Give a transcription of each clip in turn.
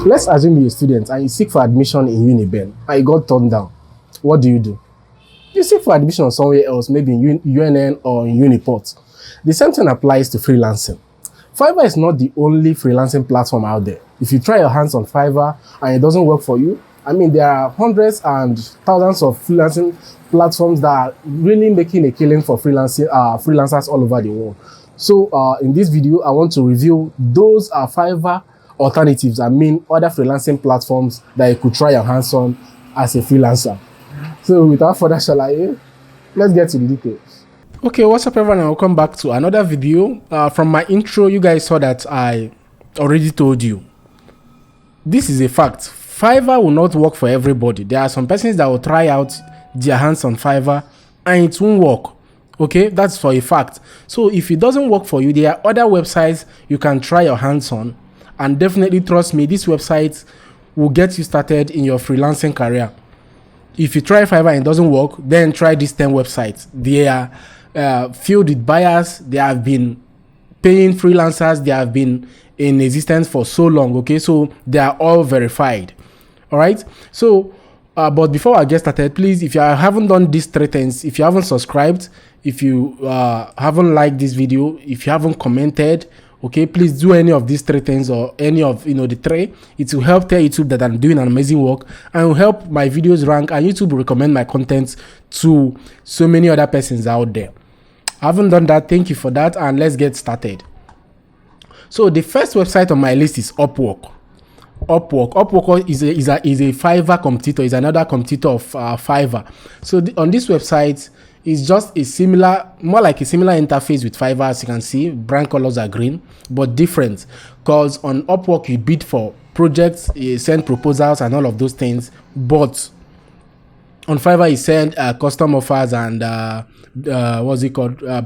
Let's assume you're a student and you seek for admission in Uniben and you got turned down. What do? You seek for admission somewhere else, maybe in UNN or in Uniport. The same thing applies to freelancing. Fiverr is not the only freelancing platform out there. If you try your hands on Fiverr and it doesn't work for you, I mean, there are hundreds and thousands of freelancing platforms that are really making a killing for freelancers all over the world. So in this video, I want to review those Fiverr alternatives, I mean other freelancing platforms that you could try your hands on as a freelancer. So without further ado, let's get to the details. Okay, what's up everyone, and welcome back to another video. From my intro, you guys saw that I already told you. This is a fact. Fiverr will not work for everybody. There are some persons that will try out their hands on Fiverr and it won't work. Okay, that's for a fact. So if it doesn't work for you, there are other websites you can try your hands on, and definitely trust me, these websites will get you started in your freelancing career. If you try Fiverr and it doesn't work, then try these 10 websites. They are filled with buyers. They have been paying freelancers. They have been in existence for so long. Okay, so they are all verified. All right. So, but before I get started, please, if you haven't done these 3 things, if you haven't subscribed, if you haven't liked this video, if you haven't commented, okay, please do any of these 3 things, or any of the 3. It will help tell YouTube that I'm doing an amazing work, and will help my videos rank, and YouTube will recommend my content to so many other persons out there. I haven't done that. Thank you for that, and let's get started. So the first website on my list is Upwork. Upwork is a Fiverr competitor, is another competitor of Fiverr. So on this website, it's just more like a similar interface with Fiverr. As you can see, brand colors are green, but different, because on Upwork you bid for projects, you send proposals and all of those things, but on Fiverr you send custom offers and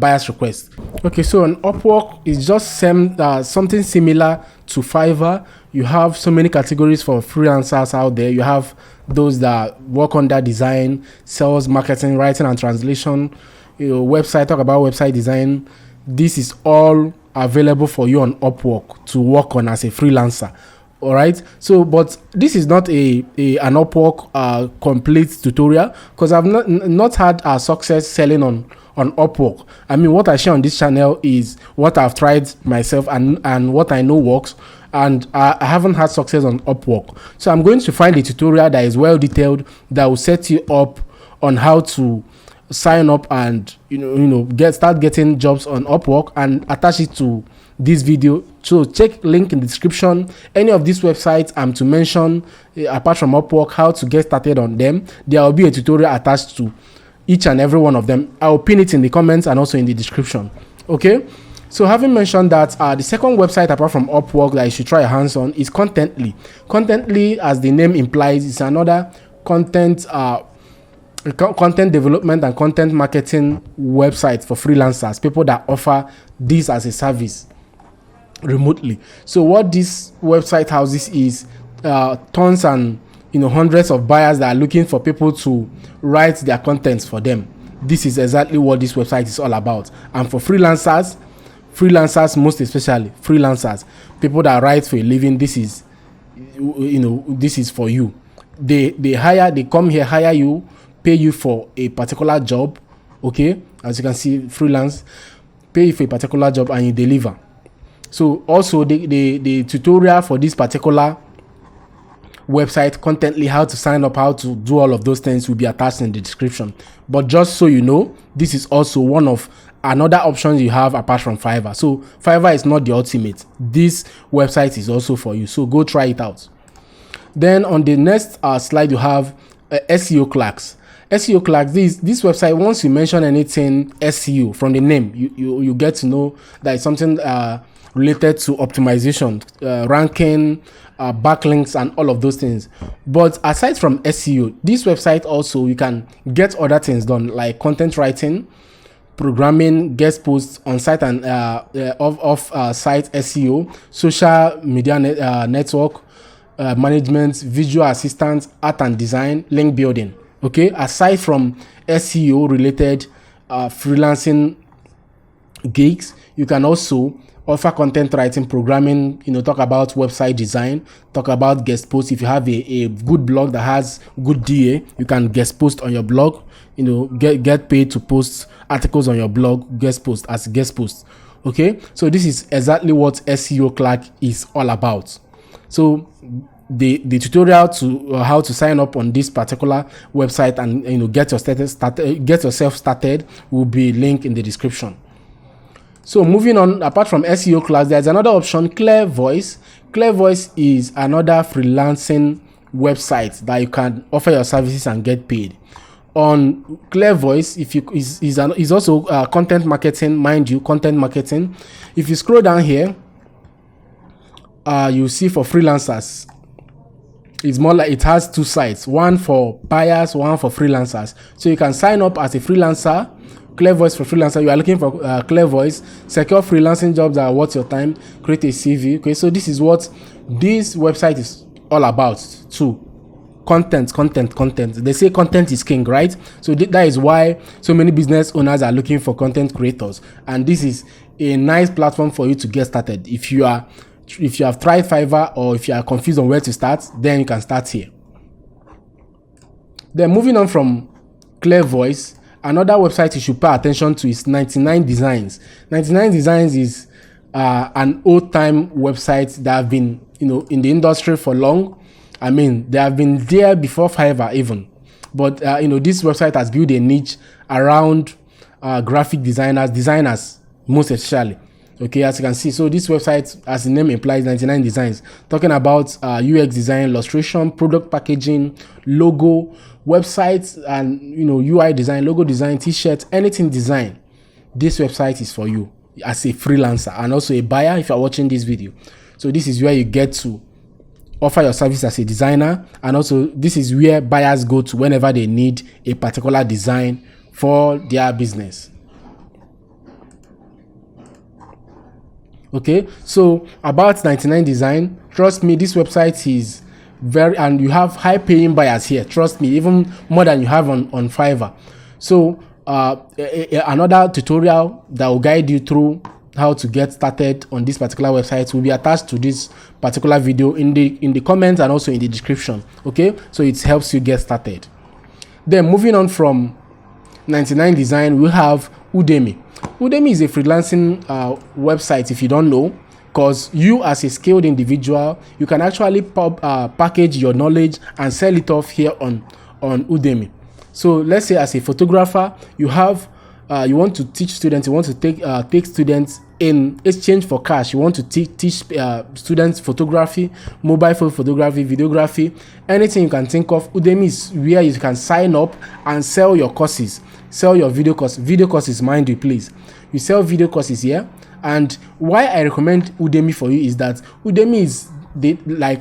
buyer's requests. Okay, so on Upwork it's just something similar to Fiverr. You have so many categories for freelancers out there. You have those that work under design, sales, marketing, writing and translation, talk about website design. This is all available for you on Upwork to work on as a freelancer. All right, so but this is not an Upwork complete tutorial, because I've not had success selling on Upwork. I mean, what I share on this channel is what I've tried myself and what I know works, and I haven't had success on Upwork. So I'm going to find a tutorial that is well detailed, that will set you up on how to sign up and start getting jobs on Upwork, and attach it to this video. So check link in the description. Any of these websites I'm to mention, apart from Upwork, how to get started on them, there will be a tutorial attached to each and every one of them. I'll pin it in the comments and also in the description. Okay, so having mentioned that, the second website apart from Upwork that you should try your hands on is Contently. Contently, as the name implies, is another content development and content marketing website for freelancers, people that offer this as a service remotely. So what this website houses is tons and hundreds of buyers that are looking for people to write their contents for them. This is exactly what this website is all about. And for freelancers most especially freelancers, people that write for a living, this is this is for you. They come here, hire you, pay you for a particular job. Okay, as you can see, freelance, pay you for a particular job and you deliver. So also the tutorial for this particular website, Contently, how to sign up, how to do all of those things, will be attached in the description. But just so you know, this is also one of another options you have apart from Fiverr. So Fiverr is not the ultimate. This website is also for you, so go try it out. Then on the next slide you have SEO Clocks. SEO Clock, this website, once you mention anything SEO from the name, you get to know that it's something related to optimization, ranking, backlinks and all of those things. But aside from SEO, this website also, you can get other things done, like content writing, programming, guest posts, on-site and off-site SEO, social media network management, visual assistance, art and design, link building. Okay, aside from SEO related freelancing gigs, you can also offer content writing, programming, talk about website design, talk about guest posts. If you have a good blog that has good DA, you can guest post on your blog, get paid to post articles on your blog, guest post as guest post. Okay, so this is exactly what SEO Clock is all about. So the tutorial to how to sign up on this particular website and get yourself started will be linked in the description. So moving on, apart from SEO Clock, there's another option, Clear Voice. Clear Voice is another freelancing website that you can offer your services and get paid. On Clear Voice, is also content marketing, mind you, content marketing. If you scroll down here, you see for freelancers, it's more like it has two sites, one for buyers, one for freelancers. So you can sign up as a freelancer. Clear Voice for freelancer. You are looking for Clear Voice, secure freelancing jobs that are worth your time, create a CV. Okay, so this is what this website is all about too. Content. They say content is king, right? So that is why so many business owners are looking for content creators, and this is a nice platform for you to get started. If you have tried Fiverr, or if you are confused on where to start, then you can start here. Then moving on from Clear Voice, another website you should pay attention to is 99 Designs. 99 Designs is an old-time website that have been in the industry for long. I mean, they have been there before Fiverr even. But this website has built a niche around graphic designers most especially. Okay, as you can see, so this website, as the name implies, 99 Designs, talking about UX design, illustration, product packaging, logo, websites, and UI design, logo design, t-shirts, anything design. This website is for you as a freelancer and also a buyer if you are watching this video. So this is where you get to offer your service as a designer, and also this is where buyers go to whenever they need a particular design for their business. Okay, so about 99 Design, trust me, this website is and you have high paying buyers here, trust me, even more than you have on Fiverr. So another tutorial that will guide you through how to get started on this particular website will be attached to this particular video in the comments and also in the description. Okay, so it helps you get started. Then moving on from 99 Design, we have Udemy. Udemy is a freelancing website, if you don't know, because you as a skilled individual, you can actually package your knowledge and sell it off here on Udemy. So let's say as a photographer, you want to teach students, you want to take students in exchange for cash. You want to teach students photography, mobile phone photography, videography, anything you can think of. Udemy is where you can sign up and sell your courses, sell your video courses, mind you, please. You sell video courses here. And why I recommend Udemy for you is that Udemy is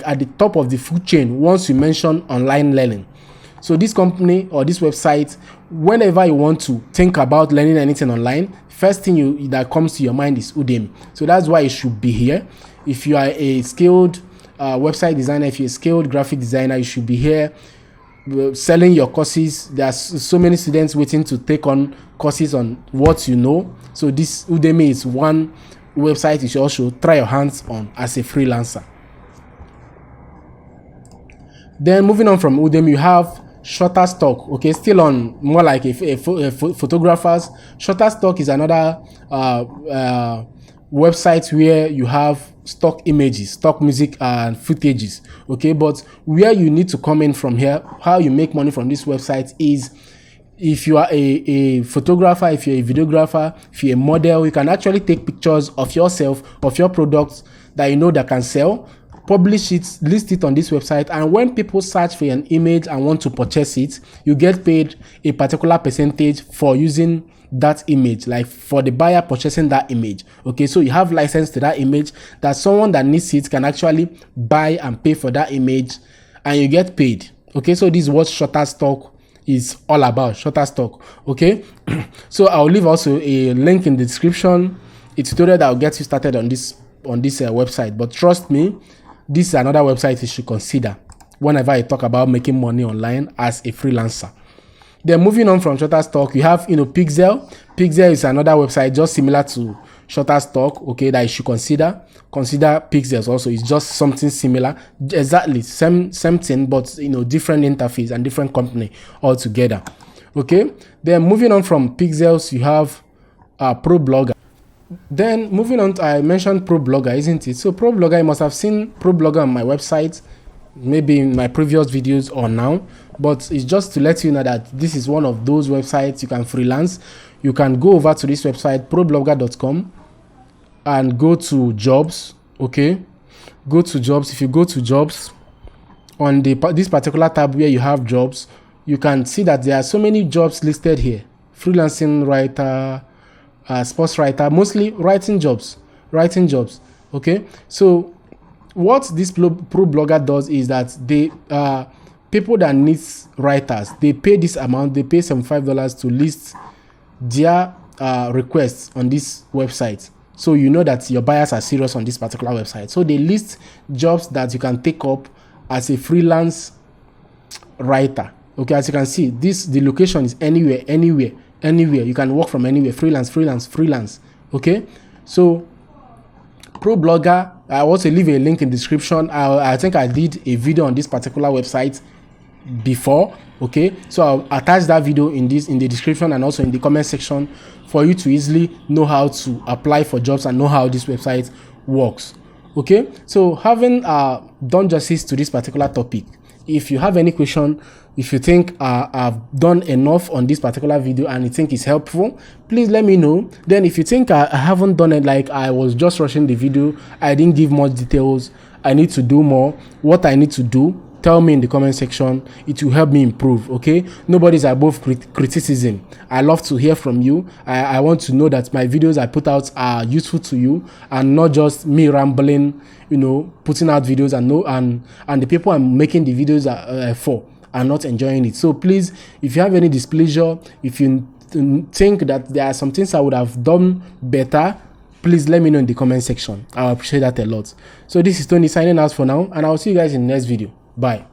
at the top of the food chain once you mention online learning. So this company or this website, whenever you want to think about learning anything online, first thing that comes to your mind is Udemy. So that's why it should be here. If you are a skilled website designer, if you're a skilled graphic designer, you should be here selling your courses. There's so many students waiting to take on courses on what you know. So this Udemy is one website you should also try your hands on as a freelancer. Then moving on from Udemy, you have Shutterstock. Okay, still on more like a photographers. Shutterstock is another website where you have stock images, stock music and footages. Okay, but where you need to come in from here, how you make money from this website is, if you are a photographer, if you're a videographer, if you're a model, you can actually take pictures of yourself, of your products that you know that can sell, publish it, list it on this website, and when people search for an image and want to purchase it, you get paid a particular percentage for using that image, like for the buyer purchasing that image. Okay, so you have license to that image that someone that needs it can actually buy and pay for that image, and you get paid. Okay, so this is what Shutterstock is all about. Shutterstock. Okay, so I'll leave also a link in the description, a tutorial that will get you started on this website. But trust me, this is another website you should consider whenever I talk about making money online as a freelancer. Then moving on from Shutterstock, you have Pixel. Pixel is another website just similar to Shutterstock, okay, that you should consider. Consider Pixels also. It's just something similar, exactly same thing, but different interface and different company altogether. Okay, then moving on from Pixels, you have ProBlogger. Then moving on, I mentioned ProBlogger, isn't it? So ProBlogger, you must have seen ProBlogger on my website, maybe in my previous videos or now, but it's just to let you know that this is one of those websites you can freelance. You can go over to this website, problogger.com, and go to jobs. Okay, go to jobs. If you go to jobs, on this particular tab where you have jobs, you can see that there are so many jobs listed here. Freelancing writer, sports writer, mostly writing jobs. Okay, so what this ProBlogger does is that they people that needs writers, they pay this amount, they pay $75 to list their requests on this website. So you know that your buyers are serious on this particular website. So they list jobs that you can take up as a freelance writer. Okay, as you can see, the location is anywhere. You can work from anywhere. Freelance. Okay, so ProBlogger, I also leave a link in the description. I think I did a video on this particular website before. Okay, so I'll attach that video in the description and also in the comment section for you to easily know how to apply for jobs and know how this website works. Okay, so having done justice to this particular topic, if you have any question, if you think I've done enough on this particular video and you think it's helpful, please let me know. Then if you think I haven't done it, like I was just rushing the video, I didn't give much details, I need to do more, what I need to do, tell me in the comment section. It will help me improve. Okay, nobody's above criticism. I love to hear from you. I want to know that my videos I put out are useful to you and not just me rambling, putting out videos and the people I'm making the videos for are not enjoying it. So please, if you have any displeasure, if you think that there are some things I would have done better, please let me know in the comment section. I appreciate that a lot. So this is Tony signing out for now, and I'll see you guys in the next video. Bye.